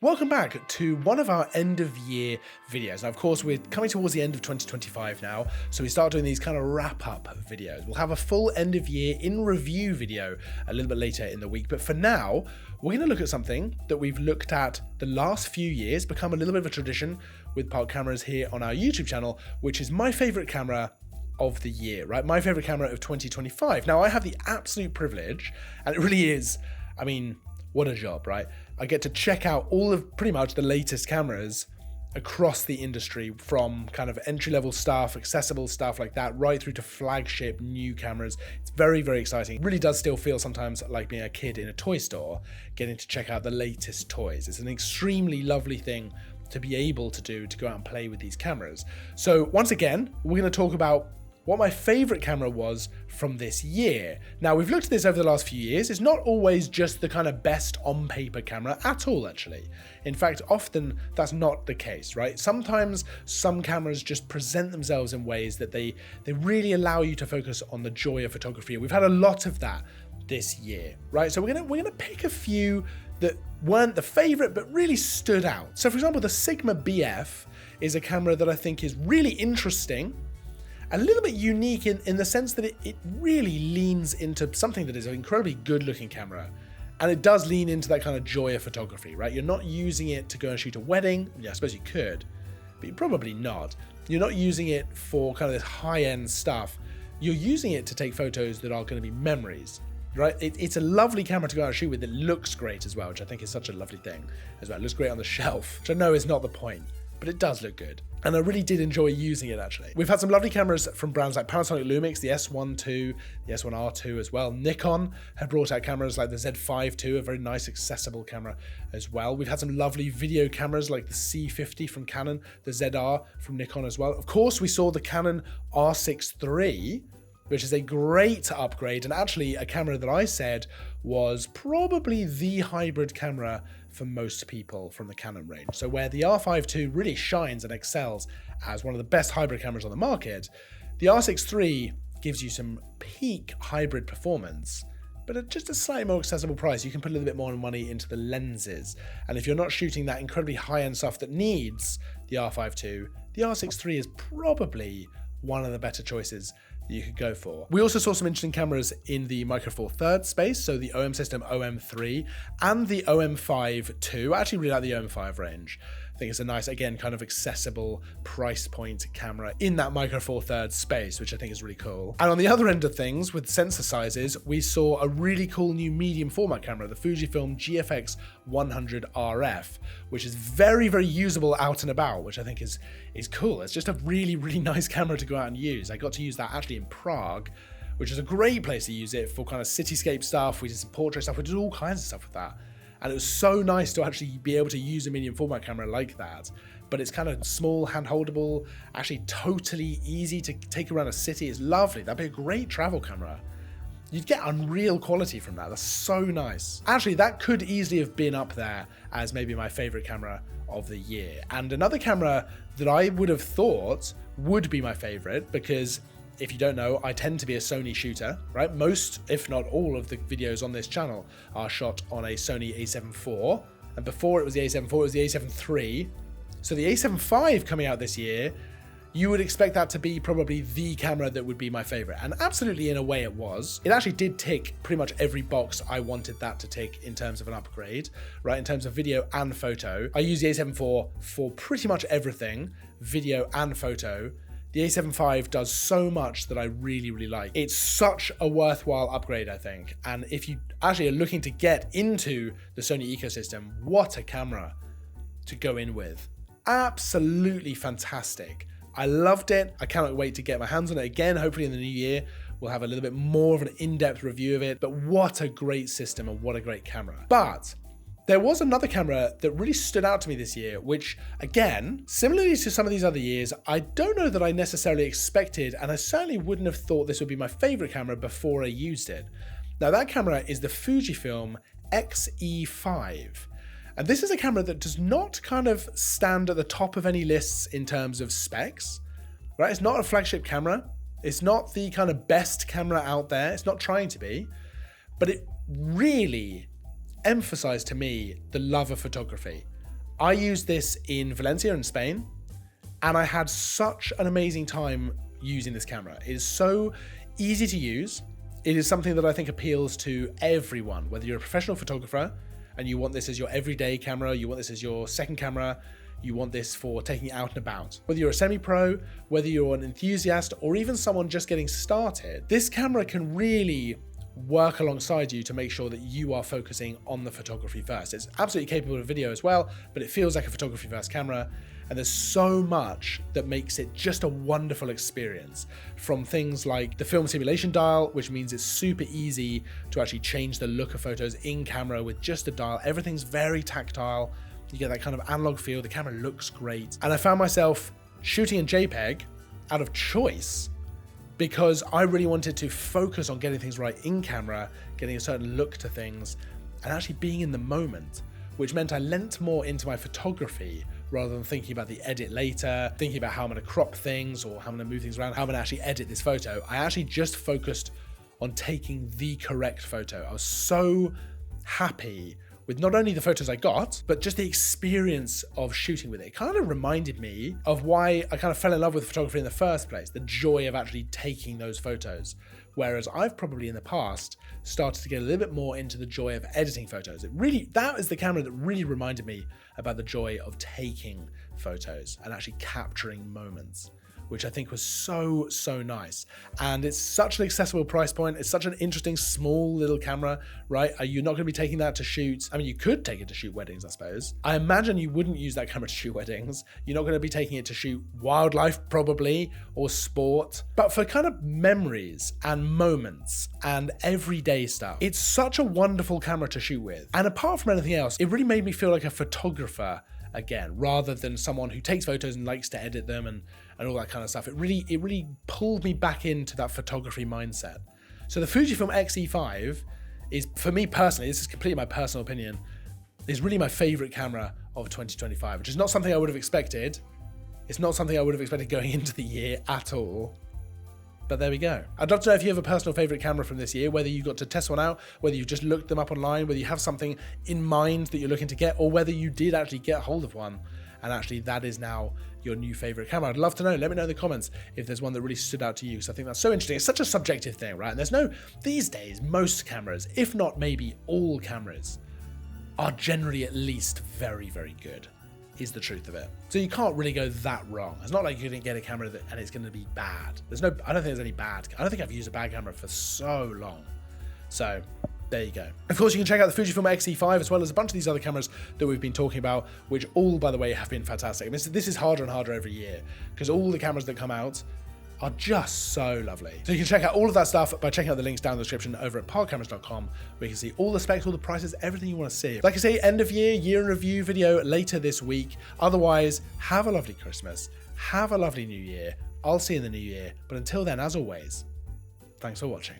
Welcome back to one of our end of year videos. Now, of course, we're coming towards the end of 2025 now, so we start doing these kind of wrap up videos. We'll have a full end of year in review video a little bit later in the week, but for now, we're going to look at something that we've looked at the last few years, become a little bit of a tradition with Park Cameras here on our YouTube channel, which is my favorite camera of the year, right? My favorite camera of 2025. Now, I have the absolute privilege, and it really is, I mean, what a job, right? I get to check out all of pretty much the latest cameras across the industry, from kind of entry-level stuff, accessible stuff like that, right through to flagship new cameras. It's very, very exciting. It really does still feel sometimes like being a kid in a toy store, getting to check out the latest toys. It's an extremely lovely thing to be able to do, to go out and play with these cameras. So once again, we're going to talk about what my favorite camera was from this year. Now, we've looked at this over the last few years. It's not always just the kind of best on paper camera at all, actually. In fact, often that's not the case, right? Sometimes some cameras just present themselves in ways that they really allow you to focus on the joy of photography. And we've had a lot of that this year, right? So we're gonna pick a few that weren't the favorite, but really stood out. So for example, the Sigma BF is a camera that I think is really interesting, a little bit unique in the sense that it really leans into something that is an incredibly good looking camera. And it does lean into that kind of joy of photography, right? You're not using it to go and shoot a wedding. Yeah, I suppose you could, but you're probably not. You're not using it for kind of this high-end stuff. You're using it to take photos that are going to be memories, right? It's a lovely camera to go out and shoot with. It looks great as well, which I think is such a lovely thing as well. It looks great on the shelf, which I know is not the point, but it does look good. And I really did enjoy using it, actually. We've had some lovely cameras from brands like Panasonic Lumix, the S1 II, the S1R II as well. Nikon have brought out cameras like the Z5 II, a very nice accessible camera as well. We've had some lovely video cameras like the C50 from Canon, the ZR from Nikon as well. Of course, we saw the Canon R6 III, which is a great upgrade, and actually a camera that I said was probably the hybrid camera for most people from the Canon range. So where the R5 II really shines and excels as one of the best hybrid cameras on the market, the R6 III gives you some peak hybrid performance, but at just a slightly more accessible price. You can put a little bit more money into the lenses. And if you're not shooting that incredibly high-end stuff that needs the R5 II, the R6 III is probably one of the better choices that you could go for. We also saw some interesting cameras in the Micro Four Thirds space, so the OM System OM3 and the OM5 II. I actually really like the OM5 range. I think it's a nice, again, kind of accessible price point camera in that Micro Four Thirds space, which I think is really cool. And on the other end of things, with sensor sizes, we saw a really cool new medium format camera, the Fujifilm GFX 100 RF, which is very, very usable out and about, which I think is cool. It's just a really, really nice camera to go out and use. I got to use that actually in Prague, which is a great place to use it for kind of cityscape stuff. We did some portrait stuff. We did all kinds of stuff with that. And it was so nice to actually be able to use a medium format camera like that. But it's kind of small, hand-holdable, actually totally easy to take around a city. It's lovely. That'd be a great travel camera. You'd get unreal quality from that. That's so nice. Actually, that could easily have been up there as maybe my favorite camera of the year. And another camera that I would have thought would be my favorite, because if you don't know, I tend to be a Sony shooter, right? Most, if not all, of the videos on this channel are shot on a Sony A7 IV. And before it was the A7 IV, it was the A7 III. So the A75 coming out this year, you would expect that to be probably the camera that would be my favorite. And absolutely, in a way, it was. It actually did tick pretty much every box I wanted that to tick in terms of an upgrade, right? In terms of video and photo. I use the A7 IV for pretty much everything, video and photo. The A75 does so much that I really, really like. It's such a worthwhile upgrade, I think. And if you actually are looking to get into the Sony ecosystem, what a camera to go in with. Absolutely fantastic. I loved it. I cannot wait to get my hands on it again. Hopefully in the new year, we'll have a little bit more of an in-depth review of it. But what a great system and what a great camera. But there was another camera that really stood out to me this year, which, again, similarly to some of these other years, I don't know that I necessarily expected, and I certainly wouldn't have thought this would be my favorite camera before I used it. Now, that camera is the Fujifilm X-E5. And this is a camera that does not kind of stand at the top of any lists in terms of specs, right? It's not a flagship camera. It's not the kind of best camera out there. It's not trying to be, but it really emphasized to me the love of photography. I used this in Valencia in Spain, and I had such an amazing time using this camera. It is so easy to use. It is something that I think appeals to everyone, whether you're a professional photographer and you want this as your everyday camera, you want this as your second camera, you want this for taking it out and about. Whether you're a semi-pro, whether you're an enthusiast, or even someone just getting started, this camera can really work alongside you to make sure that you are focusing on the photography first. It's absolutely capable of video as well, but it feels like a photography first camera. And there's so much that makes it just a wonderful experience, from things like the film simulation dial, which means it's super easy to actually change the look of photos in camera with just a dial. Everything's very tactile. You get that kind of analog feel. The camera looks great. And I found myself shooting in JPEG out of choice because I really wanted to focus on getting things right in camera, getting a certain look to things, and actually being in the moment, which meant I lent more into my photography rather than thinking about the edit later, thinking about how I'm going to crop things or how I'm going to move things around, how I'm going to actually edit this photo. I actually just focused on taking the correct photo. I was so happy with not only the photos I got, but just the experience of shooting with it. It kind of reminded me of why I kind of fell in love with photography in the first place, the joy of actually taking those photos. Whereas I've probably in the past started to get a little bit more into the joy of editing photos. That is the camera that really reminded me about the joy of taking photos and actually capturing moments, which I think was so, so nice. And it's such an accessible price point. It's such an interesting, small little camera, right? You're not gonna be taking that to shoot. I mean, you could take it to shoot weddings, I suppose. I imagine you wouldn't use that camera to shoot weddings. You're not gonna be taking it to shoot wildlife, probably, or sport. But for kind of memories and moments and everyday stuff, it's such a wonderful camera to shoot with. And apart from anything else, it really made me feel like a photographer again, rather than someone who takes photos and likes to edit them and all that kind of stuff. It really pulled me back into that photography mindset. So the Fujifilm X-E5 is, for me personally, this is completely my personal opinion, is really my favorite camera of 2025, which is not something I would have expected. It's not something I would have expected going into the year at all. But there we go. I'd love to know if you have a personal favorite camera from this year, whether you got to test one out, whether you've just looked them up online, whether you have something in mind that you're looking to get, or whether you did actually get hold of one and actually that is now your new favorite camera. I'd love to know. Let me know in the comments if there's one that really stood out to you, because I think that's so interesting. It's such a subjective thing, right? And these days, most cameras, if not maybe all cameras, are generally at least very, very good, is the truth of it. So you can't really go that wrong. It's not like you're gonna get a camera and it's gonna be bad. I don't think there's any bad. I don't think I've used a bad camera for so long. So there you go. Of course, you can check out the Fujifilm X-E5 as well as a bunch of these other cameras that we've been talking about, which all, by the way, have been fantastic. I mean, this is harder and harder every year because all the cameras that come out are just so lovely. So you can check out all of that stuff by checking out the links down in the description over at parkcameras.com, where you can see all the specs, all the prices, everything you want to see. Like I say, end of year in review video later this week. Otherwise, have a lovely Christmas. Have a lovely new year. I'll see you in the new year. But until then, as always, thanks for watching.